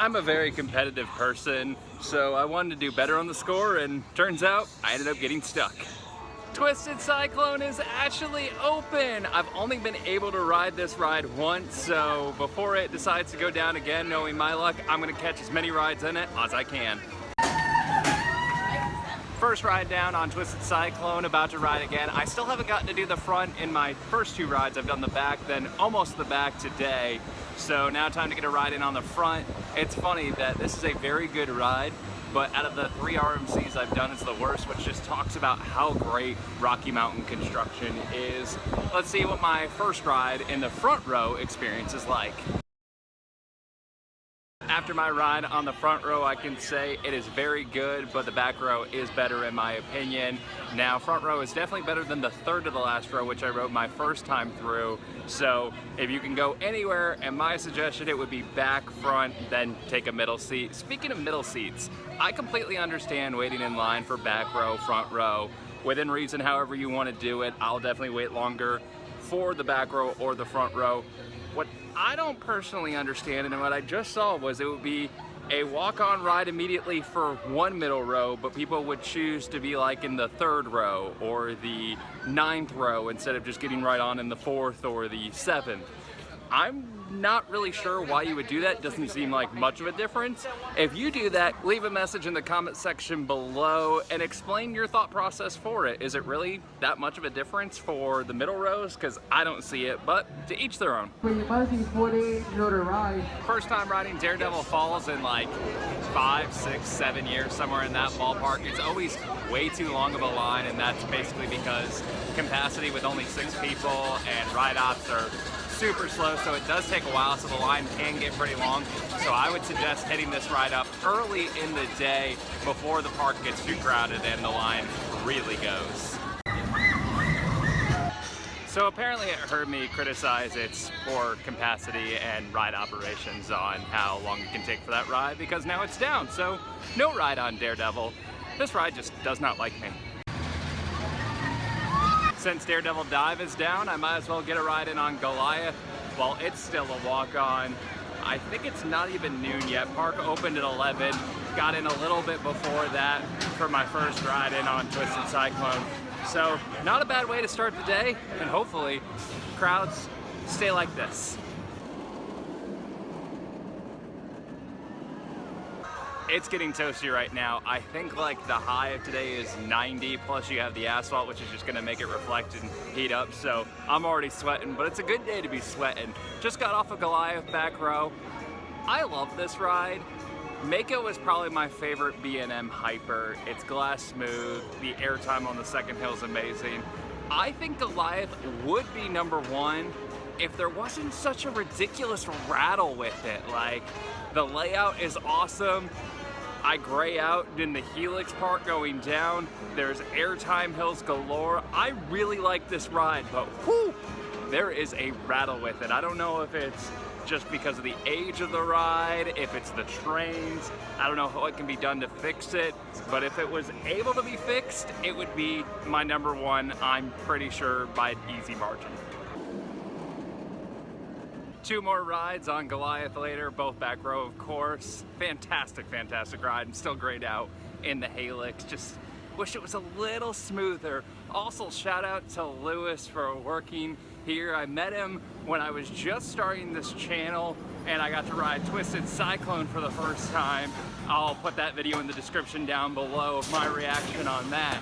I'm a very competitive person, so I wanted to do better on the score, and turns out I ended up getting stuck. Twisted Cyclone is actually open! I've only been able to ride this ride once, so before it decides to go down again, knowing my luck, I'm gonna catch as many rides in it as I can. First ride down on Twisted Cyclone, about to ride again. I still haven't gotten to do the front in my first two rides. I've done the back, then almost the back today. So now time to get a ride in on the front. It's funny that this is a very good ride, but out of the 3 RMCs I've done, it's the worst, which just talks about how great Rocky Mountain construction is. Let's see what my first ride in the front row experience is like. After my ride on the front row, I can say it is very good, but the back row is better in my opinion. Now, front row is definitely better than the third to the last row, which I rode my first time through. So if you can go anywhere, and my suggestion, it would be back, front, then take a middle seat. Speaking of middle seats, I completely understand waiting in line for back row, front row. Within reason, however you want to do it, I'll definitely wait longer for the back row or the front row. What I don't personally understand, and what I just saw, was it would be a walk-on ride immediately for one middle row, but people would choose to be like in the 3rd row or the 9th row instead of just getting right on in the 4th or the 7th. I'm not really sure why you would do that. It doesn't seem like much of a difference. If you do that, leave a message in the comment section below and explain your thought process for it. Is it really that much of a difference for the middle rows? Because I don't see it, but to each their own. First time riding Daredevil Falls in like 5, 6, 7 years, somewhere in that ballpark. It's always way too long of a line, and that's basically because capacity with only 6 people and ride ops are super slow, so it does take a while, so the line can get pretty long. So I would suggest hitting this ride up early in the day before the park gets too crowded and the line really goes. So apparently it heard me criticize its poor capacity and ride operations on how long it can take for that ride, because now it's down, so no ride on Daredevil. This ride just does not like me. Since Daredevil Dive is down, I might as well get a ride in on Goliath while it's still a walk-on. I think it's not even noon yet. Park opened at 11. Got in a little bit before that for my first ride in on Twisted Cyclone. So not a bad way to start the day, and hopefully crowds stay like this. It's getting toasty right now. I think like the high of today is 90, plus you have the asphalt, which is just gonna make it reflect and heat up. So I'm already sweating, but it's a good day to be sweating. Just got off of Goliath back row. I love this ride. Mako is probably my favorite B&M hyper. It's glass smooth. The airtime on the second hill is amazing. I think Goliath would be #1 if there wasn't such a ridiculous rattle with it. Like, the layout is awesome. I gray out in the helix part going down. There's airtime hills galore. I really like this ride, but whew, there is a rattle with it. I don't know if it's just because of the age of the ride, if it's the trains. I don't know what can be done to fix it, but if it was able to be fixed, it would be my #1, I'm pretty sure, by an easy margin. 2 more rides on Goliath later, both back row, of course. Fantastic, fantastic ride, and still grayed out in the helix. Just wish it was a little smoother. Also, shout out to Lewis for working here. I met him when I was just starting this channel, and I got to ride Twisted Cyclone for the first time. I'll put that video in the description down below of my reaction on that.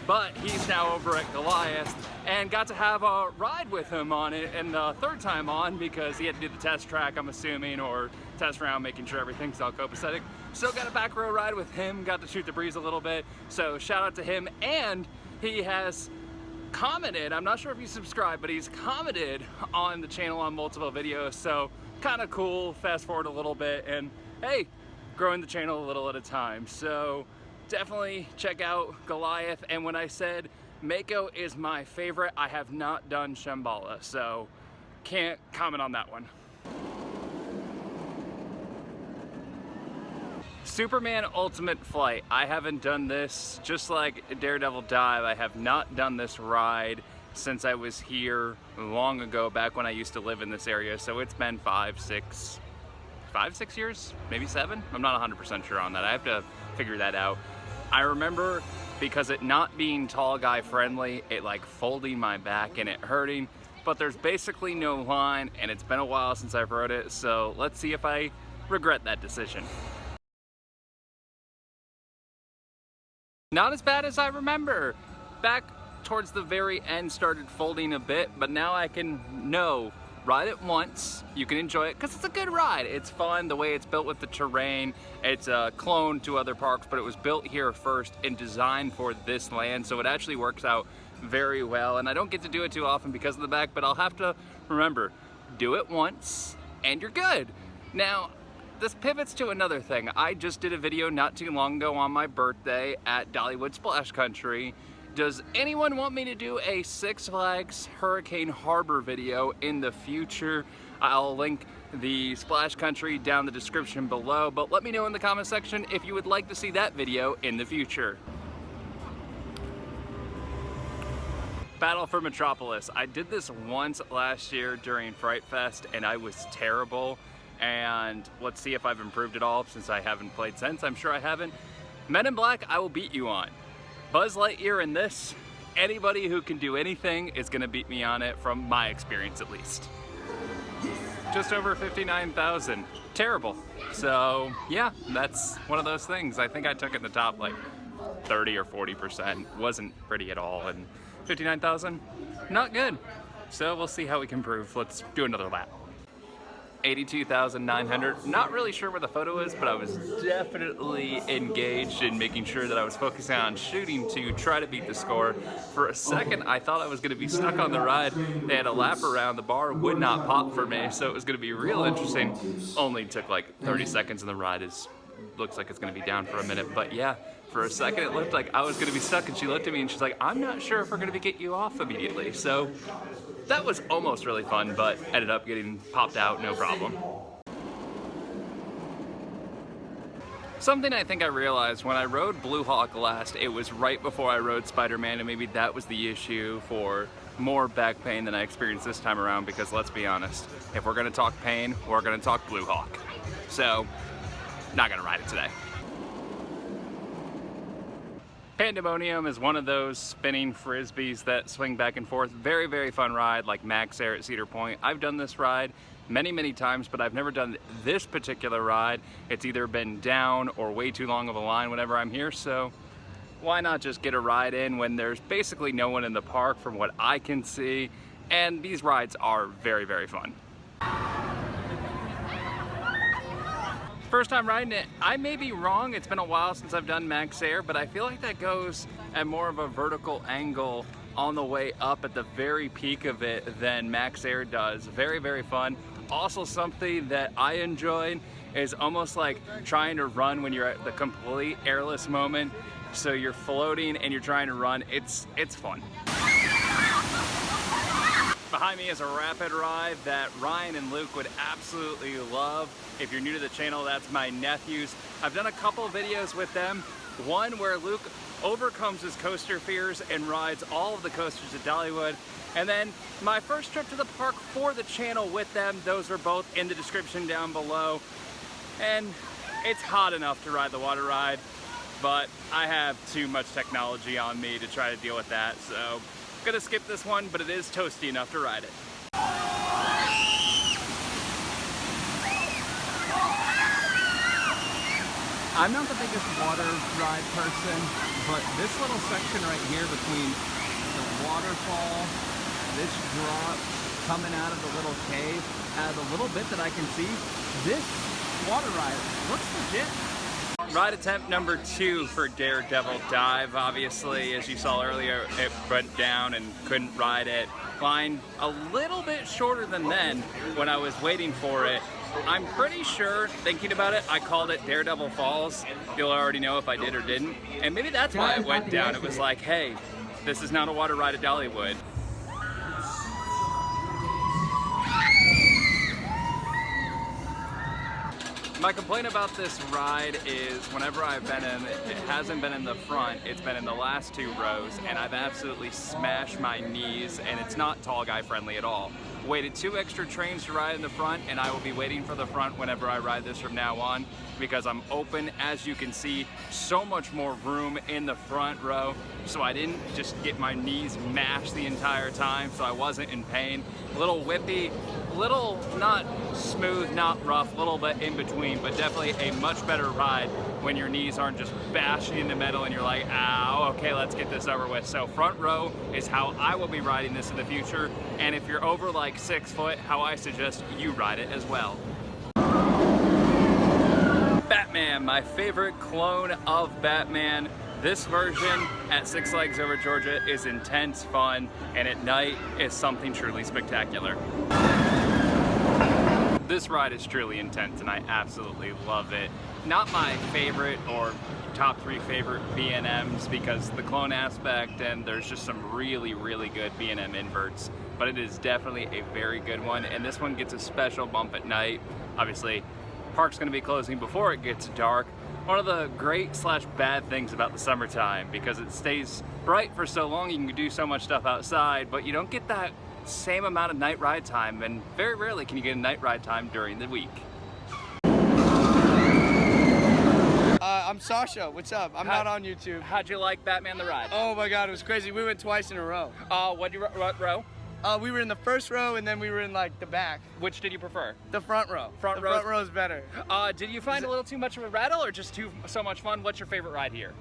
But he's now over at Goliath, and got to have a ride with him on it, and the 3rd time on, because he had to do the test track, I'm assuming, or test round, making sure everything's all copacetic. Still got a back row ride with him, got to shoot the breeze a little bit, so shout out to him. And he has commented, I'm not sure if he's subscribed, but he's commented on the channel on multiple videos, so kind of cool. Fast forward a little bit, and hey, growing the channel a little at a time. So definitely check out Goliath. And when I said Mako is my favorite, I have not done Shambhala, so can't comment on that one. Superman Ultimate Flight. I haven't done this, just like Daredevil Dive, I have not done this ride since I was here long ago, back when I used to live in this area. So it's been 5, 6, 5, 6 years, maybe 7. I'm not 100% sure on that. I have to figure that out. I remember because it not being tall guy friendly, it like folding my back and it hurting, but there's basically no line and it's been a while since I've rode it, so let's see if I regret that decision. Not as bad as I remember. Back towards the very end started folding a bit, but now I can ride it once, you can enjoy it, because it's a good ride. It's fun, the way it's built with the terrain. It's a clone to other parks, but it was built here first and designed for this land, so it actually works out very well. And I don't get to do it too often because of the back, but I'll have to remember, do it once and you're good. Now, this pivots to another thing. I just did a video not too long ago on my birthday at Dollywood Splash Country. Does anyone want me to do a Six Flags Hurricane Harbor video in the future? I'll link the Splash Country down the description below, but let me know in the comment section if you would like to see that video in the future. Battle for Metropolis. I did this once last year during Fright Fest and I was terrible, and let's see if I've improved at all since I haven't played since. I'm sure I haven't. Men in Black, I will beat you on. Buzz Lightyear in this, anybody who can do anything is gonna beat me on it from my experience at least. Just over 59,000, terrible. So yeah, that's one of those things. I think I took it in the top like 30 or 40%, wasn't pretty at all, and 59,000, not good. So we'll see how we can improve. Let's do another lap. 82,900. Not really sure where the photo is, but I was definitely engaged in making sure that I was focusing on shooting to try to beat the score. For a second, I thought I was going to be stuck on the ride. They had a lap around, the bar would not pop for me, so it was going to be real interesting. Only took like 30 seconds and the ride looks like it's going to be down for a minute, but yeah. For a second, it looked like I was gonna be stuck, and she looked at me and she's like, I'm not sure if we're gonna get you off immediately. So that was almost really fun, but ended up getting popped out, no problem. Something I think I realized when I rode Blue Hawk last, it was right before I rode Spider-Man, and maybe that was the issue for more back pain than I experienced this time around, because let's be honest, if we're gonna talk pain, we're gonna talk Blue Hawk. So, not gonna ride it today. Pandemonium is one of those spinning frisbees that swing back and forth. Very, very fun ride, like Max Air at Cedar Point. I've done this ride many, many times, but I've never done this particular ride. It's either been down or way too long of a line whenever I'm here, so why not just get a ride in when there's basically no one in the park from what I can see, and these rides are very, very fun. First time riding it, I may be wrong, it's been a while since I've done Max Air, but I feel like that goes at more of a vertical angle on the way up at the very peak of it than Max Air does. Very, very fun. Also something that I enjoyed is almost like trying to run when you're at the complete airless moment. So you're floating and you're trying to run, it's fun. Behind me is a rapid ride that Ryan and Luke would absolutely love. If you're new to the channel, that's my nephews. I've done a couple videos with them. One where Luke overcomes his coaster fears and rides all of the coasters at Dollywood. And then my first trip to the park for the channel with them, those are both in the description down below. And it's hot enough to ride the water ride, but I have too much technology on me to try to deal with that. So gonna skip this one, but it is toasty enough to ride it. I'm not the biggest water ride person, but this little section right here between the waterfall, this drop coming out of the little cave, the little bit that I can see, this water ride looks legit. Ride attempt number 2 for Daredevil Dive. Obviously, as you saw earlier, it went down and couldn't ride it. Line a little bit shorter than then when I was waiting for it. I'm pretty sure, thinking about it, I called it Daredevil Falls. You'll already know if I did or didn't. And maybe that's why it went down. It was like, hey, this is not a water ride at Dollywood. My complaint about this ride is whenever I've been in, it hasn't been in the front, it's been in the last 2 rows, and I've absolutely smashed my knees, and it's not tall guy friendly at all. waited 2 extra trains to ride in the front, and I will be waiting for the front whenever I ride this from now on, because I'm open, as you can see, so much more room in the front row, so I didn't just get my knees mashed the entire time, so I wasn't in pain. A little whippy, little not smooth, not rough, little bit in between, but definitely a much better ride when your knees aren't just bashing into metal and you're like, ow, okay, let's get this over with. So front row is how I will be riding this in the future, and if you're over like 6 foot, how I suggest you ride it as well. Batman, my favorite clone of Batman. This version at Six Flags Over Georgia is intense fun, and at night is something truly spectacular. This ride is truly intense and I absolutely love it. Not my favorite or top 3 favorite B&Ms because the clone aspect, and there's just some really, really good B&M inverts, but it is definitely a very good one, and this one gets a special bump at night. Obviously, park's gonna be closing before it gets dark. One of the great / bad things about the summertime, because it stays bright for so long, you can do so much stuff outside, but you don't get that same amount of night ride time, and very rarely can you get a night ride time during the week. I'm Sasha, what's up? I'm not on YouTube. How'd you like Batman the Ride? Oh my god, it was crazy. We went twice in a row. What row? We were in the first row and then we were in like the back. Which did you prefer? The front row. Front row is better. Did you find a little too much of a rattle or just so much fun? What's your favorite ride here?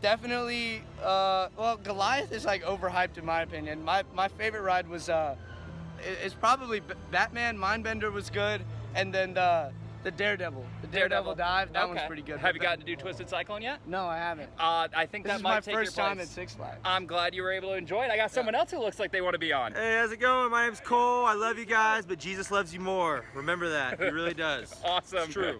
Definitely, well, Goliath is like overhyped in my opinion. My favorite ride was, it's probably Batman. Mindbender was good, and then the Daredevil Dive, that one's pretty good. Have you gotten to do Twisted Cyclone yet? No, I haven't. I think this that is might my take first your place. time at Six Flags. I'm glad you were able to enjoy it. I got someone else who looks like they want to be on. Hey, how's it going? My name's Cole. I love you guys, but Jesus loves you more. Remember that. He really does. Awesome. It's true.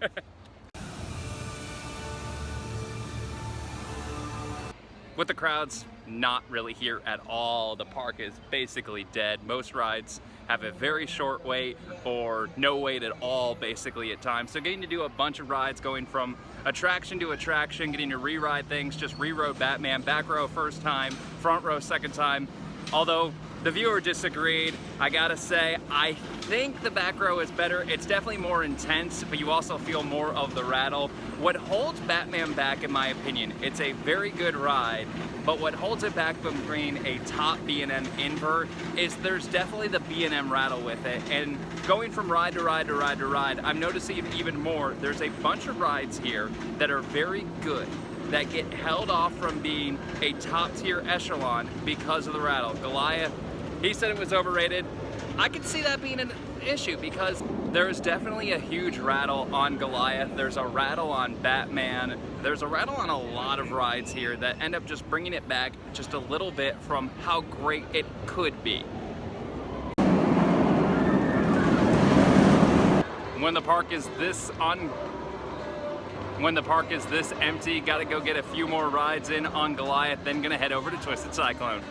With the crowds not really here at all, the park is basically dead. Most rides have a very short wait or no wait at all basically at times. So getting to do a bunch of rides, going from attraction to attraction, getting to re-ride things, just re-rode Batman, back row first time, front row second time. Although the viewer disagreed, I gotta say, I think the back row is better. It's definitely more intense, but you also feel more of the rattle. What holds Batman back, in my opinion, it's a very good ride, but what holds it back from being a top B&M invert is there's definitely the B&M rattle with it. And going from ride to ride to ride to ride, I'm noticing even more, there's a bunch of rides here that are very good, that get held off from being a top tier echelon because of the rattle. Goliath, he said it was overrated. I could see that being an issue because there's definitely a huge rattle on Goliath. There's a rattle on Batman. There's a rattle on a lot of rides here that end up just bringing it back just a little bit from how great it could be. When the park is this empty, gotta go get a few more rides in on Goliath, then gonna head over to Twisted Cyclone.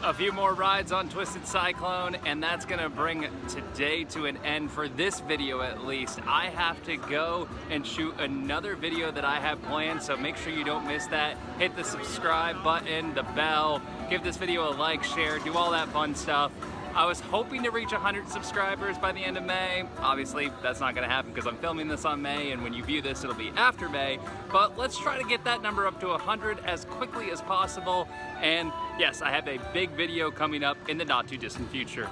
A few more rides on Twisted Cyclone, and that's gonna bring today to an end for this video at least. I have to go and shoot another video that I have planned, so make sure you don't miss that. Hit the subscribe button, the bell, give this video a like, share, do all that fun stuff. I was hoping to reach 100 subscribers by the end of May. Obviously, that's not gonna happen because I'm filming this on May, and when you view this, it'll be after May. But let's try to get that number up to 100 as quickly as possible. And yes, I have a big video coming up in the not too distant future.